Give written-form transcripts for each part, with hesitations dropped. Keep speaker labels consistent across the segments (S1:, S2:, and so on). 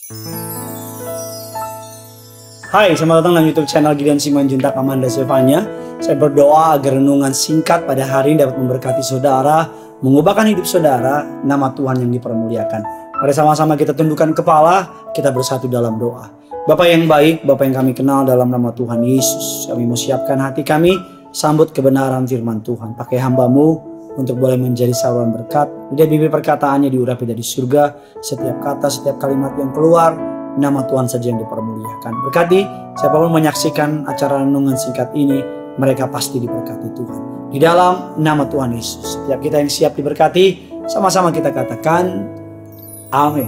S1: Hai, selamat datang dalam YouTube channel Gideon Simanjuntak Amanda Stefania. Saya berdoa agar renungan singkat pada hari ini dapat memberkati saudara, mengubahkan hidup saudara, nama Tuhan yang dipermuliakan. Mari sama-sama kita tundukkan kepala, kita bersatu dalam doa. Bapa yang baik, Bapa yang kami kenal dalam nama Tuhan Yesus, kami mau siapkan hati kami, sambut kebenaran firman Tuhan. Pakai hamba-Mu untuk boleh menjadi saluran berkat. Dia bibir perkataannya diurapi dari surga, setiap kata, setiap kalimat yang keluar, nama Tuhan saja yang dipermuliakan. Berkati siapapun menyaksikan acara renungan singkat ini, mereka pasti diberkati Tuhan. Di dalam nama Tuhan Yesus, setiap kita yang siap diberkati, sama-sama kita katakan amin.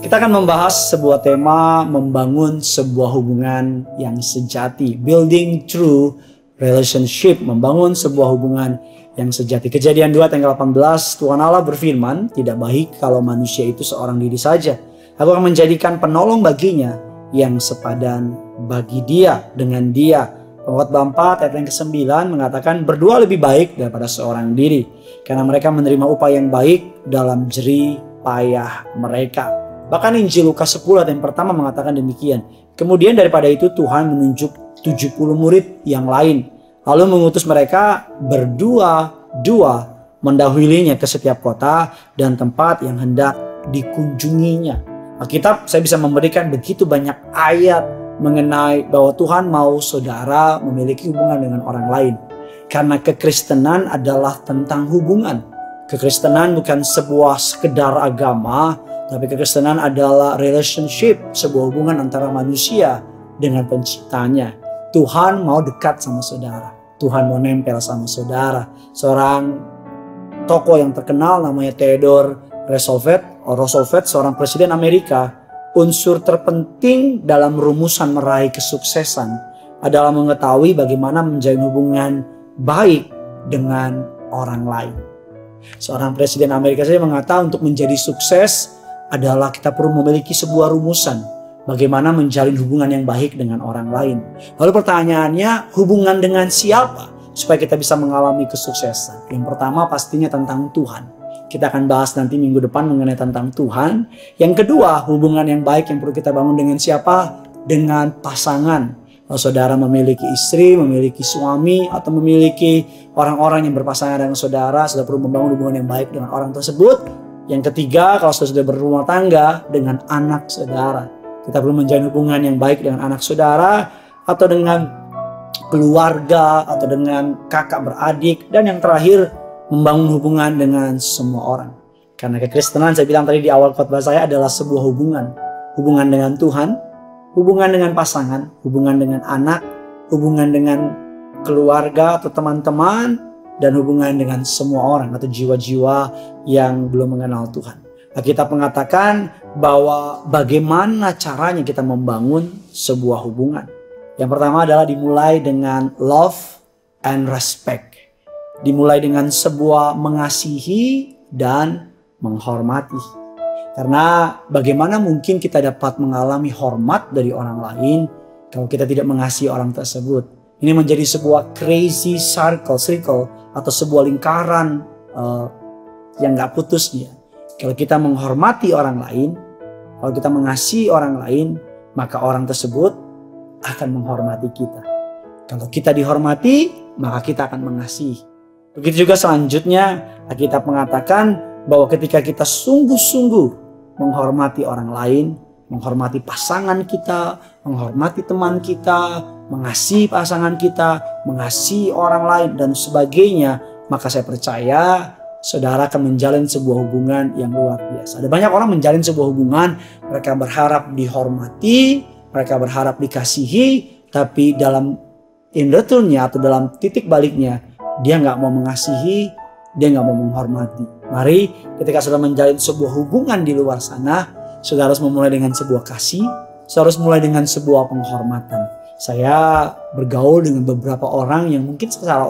S1: Kita akan membahas sebuah tema, membangun sebuah hubungan yang sejati. Building true relationship, membangun sebuah hubungan yang sejati. Kejadian 2 tanggal 18, Tuhan Allah berfirman, tidak baik kalau manusia itu seorang diri saja. Aku akan menjadikan penolong baginya yang sepadan bagi dia dengan dia. Pengkhotbah 4 ayat yang ke-9 mengatakan berdua lebih baik daripada seorang diri. Karena mereka menerima upah yang baik dalam jerih payah mereka. Bahkan Injil Lukas 10 ayat yang pertama mengatakan demikian. Kemudian daripada itu Tuhan menunjuk 70 murid yang lain. Lalu mengutus mereka berdua-dua mendahulunya ke setiap kota dan tempat yang hendak dikunjunginya. Alkitab saya bisa memberikan begitu banyak ayat mengenai bahwa Tuhan mau saudara memiliki hubungan dengan orang lain. Karena kekristenan adalah tentang hubungan. Kekristenan bukan sebuah sekedar agama, tapi kekristenan adalah relationship, sebuah hubungan antara manusia dengan penciptanya. Tuhan mau dekat sama saudara. Tuhan mau nempel sama saudara. Seorang tokoh yang terkenal namanya Theodore Roosevelt, seorang presiden Amerika, unsur terpenting dalam rumusan meraih kesuksesan adalah mengetahui bagaimana menjalin hubungan baik dengan orang lain. Seorang presiden Amerika saja mengatakan untuk menjadi sukses adalah kita perlu memiliki sebuah rumusan bagaimana menjalin hubungan yang baik dengan orang lain. Lalu pertanyaannya, hubungan dengan siapa supaya kita bisa mengalami kesuksesan? Yang pertama pastinya tentang Tuhan. Kita akan bahas nanti minggu depan mengenai tentang Tuhan. Yang kedua, hubungan yang baik yang perlu kita bangun dengan siapa? Dengan pasangan. Kalau saudara memiliki istri, memiliki suami, atau memiliki orang-orang yang berpasangan dengan saudara, saudara perlu membangun hubungan yang baik dengan orang tersebut. Yang ketiga, kalau saudara sudah berumah tangga, dengan anak saudara. Kita perlu menjalin hubungan yang baik dengan anak saudara, atau dengan keluarga, atau dengan kakak beradik. Dan yang terakhir, membangun hubungan dengan semua orang. Karena kekristenan saya bilang tadi di awal khotbah saya adalah sebuah hubungan. Hubungan dengan Tuhan, hubungan dengan pasangan, hubungan dengan anak, hubungan dengan keluarga atau teman-teman, dan hubungan dengan semua orang atau jiwa-jiwa yang belum mengenal Tuhan. Kita mengatakan bahwa bagaimana caranya kita membangun sebuah hubungan. Yang pertama adalah dimulai dengan love and respect. Dimulai dengan sebuah mengasihi dan menghormati. Karena bagaimana mungkin kita dapat mengalami hormat dari orang lain kalau kita tidak mengasihi orang tersebut. Ini menjadi sebuah crazy circle atau sebuah lingkaran yang gak putusnya. Kalau kita menghormati orang lain, kalau kita mengasihi orang lain, maka orang tersebut akan menghormati kita. Kalau kita dihormati, maka kita akan mengasihi. Begitu juga selanjutnya, Alkitab mengatakan bahwa ketika kita sungguh-sungguh menghormati orang lain, menghormati pasangan kita, menghormati teman kita, mengasihi pasangan kita, mengasihi orang lain dan sebagainya, maka saya percaya saudara akan menjalin sebuah hubungan yang luar biasa. Ada banyak orang menjalin sebuah hubungan, mereka berharap dihormati, mereka berharap dikasihi, tapi dalam in returnnya atau dalam titik baliknya, dia nggak mau mengasihi, dia nggak mau menghormati. Mari ketika saudara menjalin sebuah hubungan di luar sana, saudara harus memulai dengan sebuah kasih, saudara harus mulai dengan sebuah penghormatan. Saya bergaul dengan beberapa orang yang mungkin secara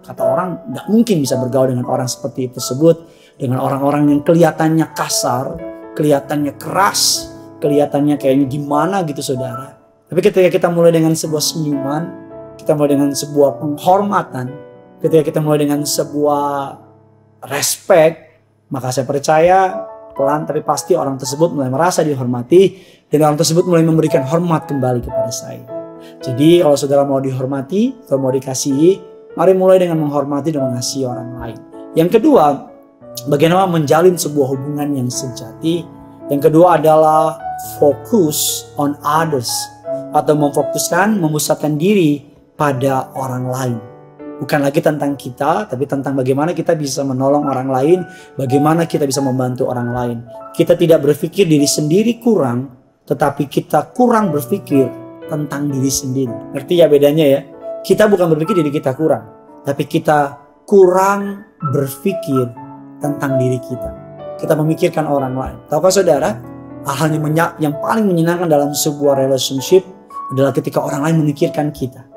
S1: kata orang nggak mungkin bisa bergaul dengan orang seperti tersebut. Dengan orang-orang yang kelihatannya kasar, kelihatannya keras, kelihatannya kayaknya gimana gitu saudara. Tapi ketika kita mulai dengan sebuah senyuman, kita mulai dengan sebuah penghormatan, ketika kita mulai dengan sebuah respect, maka saya percaya pelan, tapi pasti orang tersebut mulai merasa dihormati dan orang tersebut mulai memberikan hormat kembali kepada saya. Jadi kalau saudara mau dihormati atau mau dikasihi, mari mulai dengan menghormati dan mengasihi orang lain. Yang kedua, bagaimana menjalin sebuah hubungan yang sejati. Yang kedua adalah fokus on others, atau memusatkan diri pada orang lain. Bukan lagi tentang kita, tapi tentang bagaimana kita bisa menolong orang lain, bagaimana kita bisa membantu orang lain. Kita tidak berpikir diri sendiri kurang, tetapi kita kurang berpikir tentang diri sendiri. Ngerti ya bedanya ya? Kita bukan berpikir diri kita kurang, tapi kita kurang berpikir tentang diri kita. Kita memikirkan orang lain. Tahukah saudara, hal yang paling menyenangkan dalam sebuah relationship adalah ketika orang lain memikirkan kita.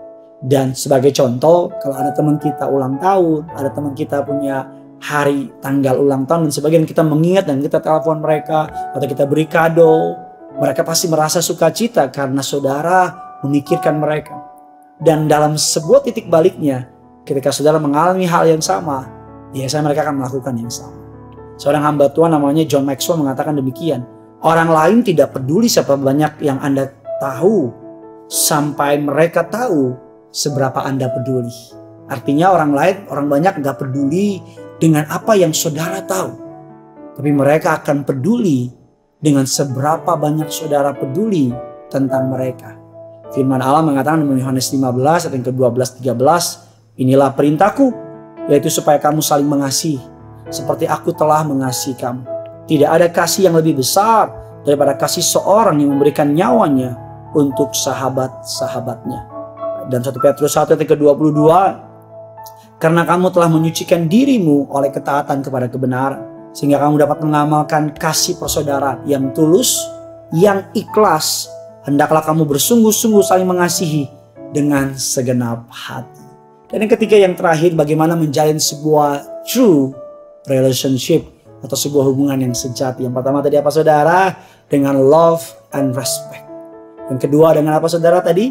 S1: Dan sebagai contoh, kalau ada teman kita ulang tahun, ada teman kita punya hari tanggal ulang tahun dan sebagainya, kita mengingat dan kita telepon mereka atau kita beri kado, mereka pasti merasa sukacita karena saudara memikirkan mereka. Dan dalam sebuah titik baliknya, ketika saudara mengalami hal yang sama, biasanya mereka akan melakukan yang sama. Seorang hamba Tuhan namanya John Maxwell mengatakan demikian, orang lain tidak peduli seberapa banyak yang Anda tahu, sampai mereka tahu seberapa Anda peduli. Artinya orang banyak gak peduli dengan apa yang saudara tahu. Tapi mereka akan peduli dengan seberapa banyak saudara peduli tentang mereka. Firman Allah mengatakan dalam Yohanes 15 ayat yang ke-12-13, inilah perintahku, yaitu supaya kamu saling mengasihi, seperti aku telah mengasihi kamu. Tidak ada kasih yang lebih besar daripada kasih seorang yang memberikan nyawanya untuk sahabat-sahabatnya. Dan 1 Petrus 1 ayat ke-22, karena kamu telah menyucikan dirimu oleh ketaatan kepada kebenaran, sehingga kamu dapat mengamalkan kasih persaudaraan yang tulus, yang ikhlas. Hendaklah kamu bersungguh-sungguh saling mengasihi dengan segenap hati. Dan yang ketiga, yang terakhir, bagaimana menjalin sebuah true relationship atau sebuah hubungan yang sejati. Yang pertama tadi apa saudara? Dengan love and respect. Yang kedua dengan apa saudara tadi?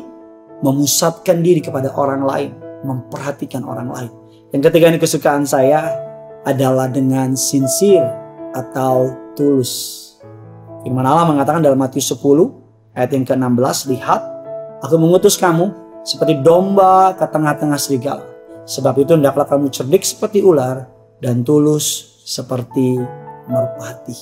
S1: Memusatkan diri kepada orang lain, memperhatikan orang lain. Yang ketiga ini kesukaan saya adalah dengan sincere atau tulus. Firman Allah mengatakan dalam Matius 10 ayat yang ke-16, lihat, aku mengutus kamu seperti domba ke tengah-tengah serigala. Sebab itu hendaklah kamu cerdik seperti ular dan tulus seperti merpati.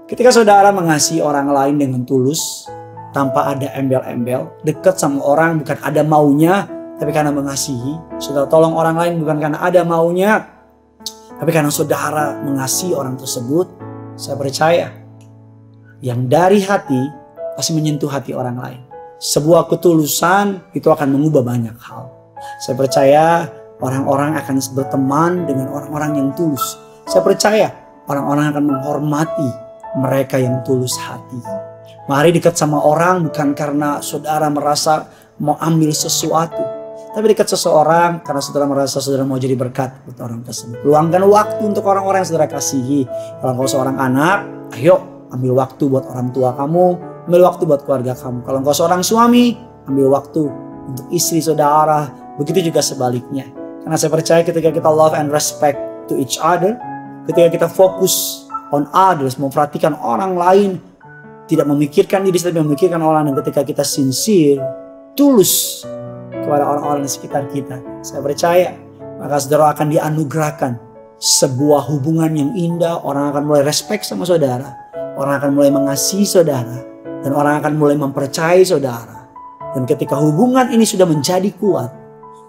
S1: Ketika saudara mengasihi orang lain dengan tulus, tanpa ada embel-embel, dekat sama orang bukan ada maunya, tapi karena mengasihi. Saudara tolong orang lain bukan karena ada maunya, tapi karena saudara mengasihi orang tersebut. Saya percaya yang dari hati pasti menyentuh hati orang lain. Sebuah ketulusan itu akan mengubah banyak hal. Saya percaya orang-orang akan berteman dengan orang-orang yang tulus. Saya percaya orang-orang akan menghormati mereka yang tulus hati. Mari dekat sama orang bukan karena saudara merasa mau ambil sesuatu, tapi dekat seseorang karena saudara merasa saudara mau jadi berkat buat orang tersebut. Luangkan waktu untuk orang-orang yang saudara kasihi. Kalau kau seorang anak, ayo ambil waktu buat orang tua kamu, ambil waktu buat keluarga kamu. Kalau kau seorang suami, ambil waktu untuk istri saudara. Begitu juga sebaliknya. Karena saya percaya ketika kita love and respect to each other, ketika kita fokus on others, memperhatikan orang lain, tidak memikirkan diri, tapi memikirkan orang, dan ketika kita sincere, tulus kepada orang-orang di sekitar kita, saya percaya maka saudara akan dianugerahkan sebuah hubungan yang indah. Orang akan mulai respect sama saudara, orang akan mulai mengasihi saudara, dan orang akan mulai mempercayai saudara. Dan ketika hubungan ini sudah menjadi kuat,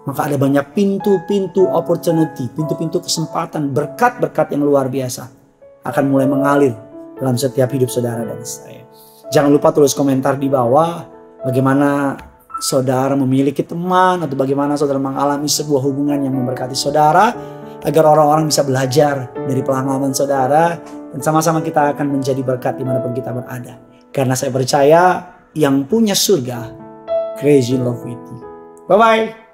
S1: maka ada banyak pintu-pintu opportunity, pintu-pintu kesempatan, berkat-berkat yang luar biasa akan mulai mengalir dalam setiap hidup saudara dan saya. Jangan lupa tulis komentar di bawah bagaimana saudara memiliki teman atau bagaimana saudara mengalami sebuah hubungan yang memberkati saudara, agar orang-orang bisa belajar dari pengalaman saudara dan sama-sama kita akan menjadi berkat dimanapun kita berada. Karena saya percaya yang punya surga crazy love with you. Bye-bye.